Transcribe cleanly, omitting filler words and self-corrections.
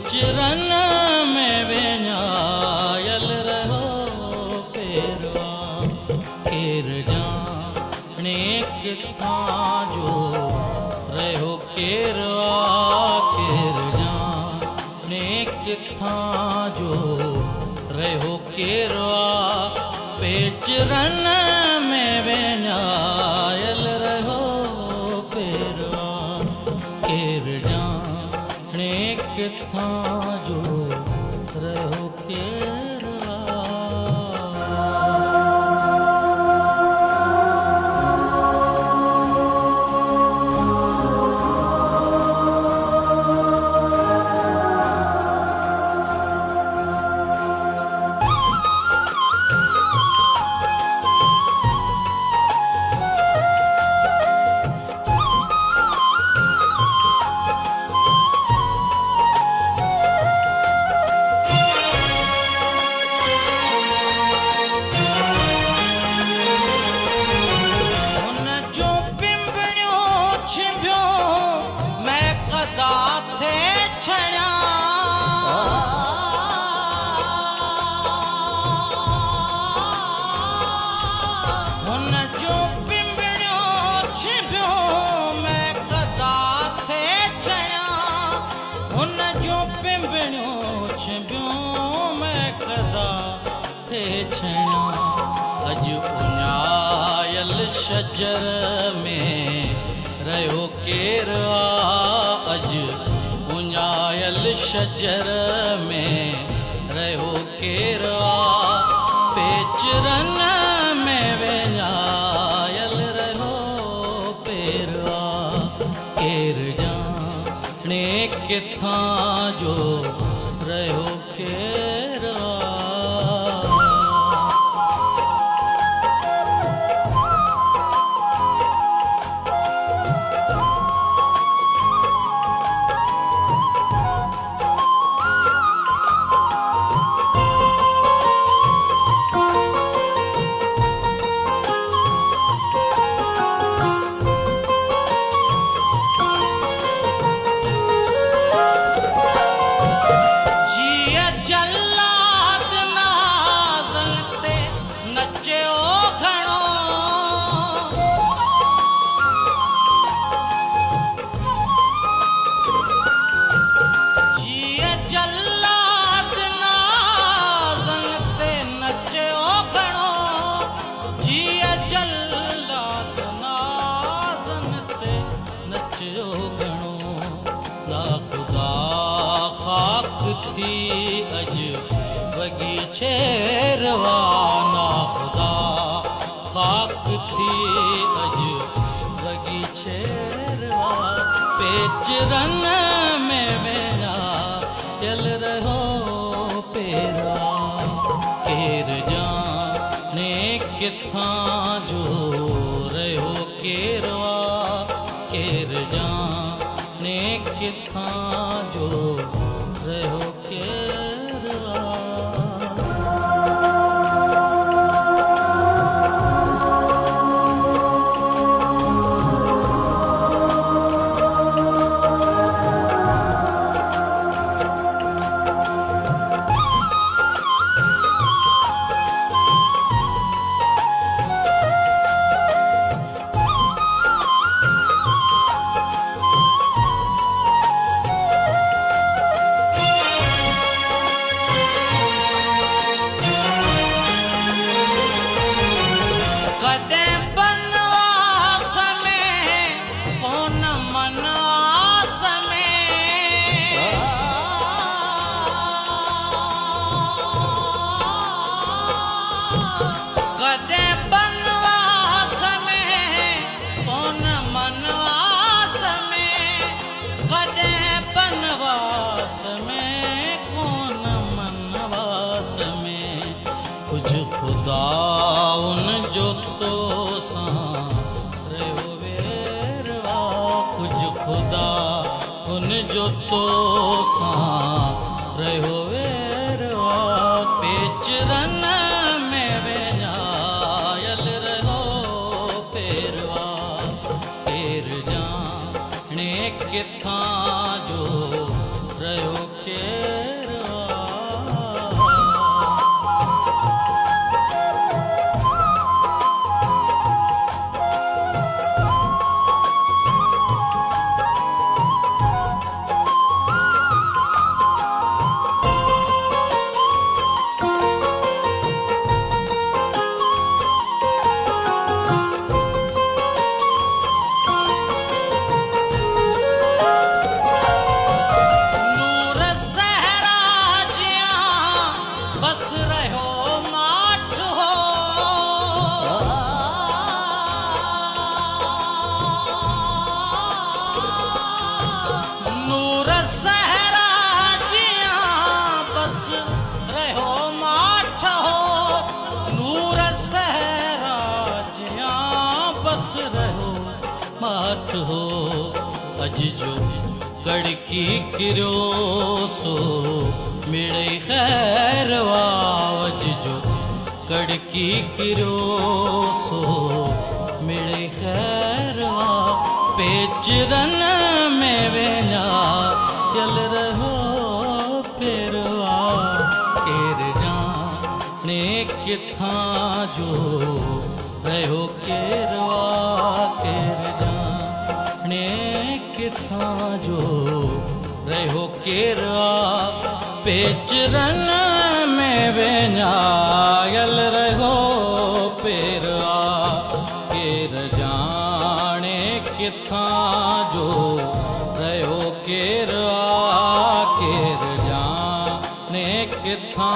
पेचरन में विञायल रहो पेरवा केर जाने किथां जो रहो केरवा केर जाने किथां जो रहो केरवा पेचरन में विञायल रहो पेरवा केर जाने किथां जो रहो केरवा। अज उञायल शजर में रहो केरवा अज उञायल शजर में रहो केरवा पेचरन में विञायल रहो पेरवा केर जाने किथां जो रहो केरवा। थी अज बगीचे रवाना खुदा खाक थी अज बगीचे रवा पेचरन में विञायल रहो पेरवा केर जाने किथां जो रहो केरवा केर जाने किथां जो रहो केरवा। कुछ खुदा उन जो तो सां रहो वेरवा कुछ खुदा उन जो तो सां रहो वेरवा पेचरन में विञायल रहो पेरवा पेर जाने किथां जो रहो के साथ हो अज जो कड़की किरो सो मिले खैरवा अज जो कड़की किरो सो मिले खैरवा पेचरन में वेला चल रहो पेरवा केर जाने किथा जो रहो केरवा केर जाने किथा जो रहो केरवा पेचरन में वेला रहो पेरवा केर जाने किथा जो रहो केरवा केर जाने किथा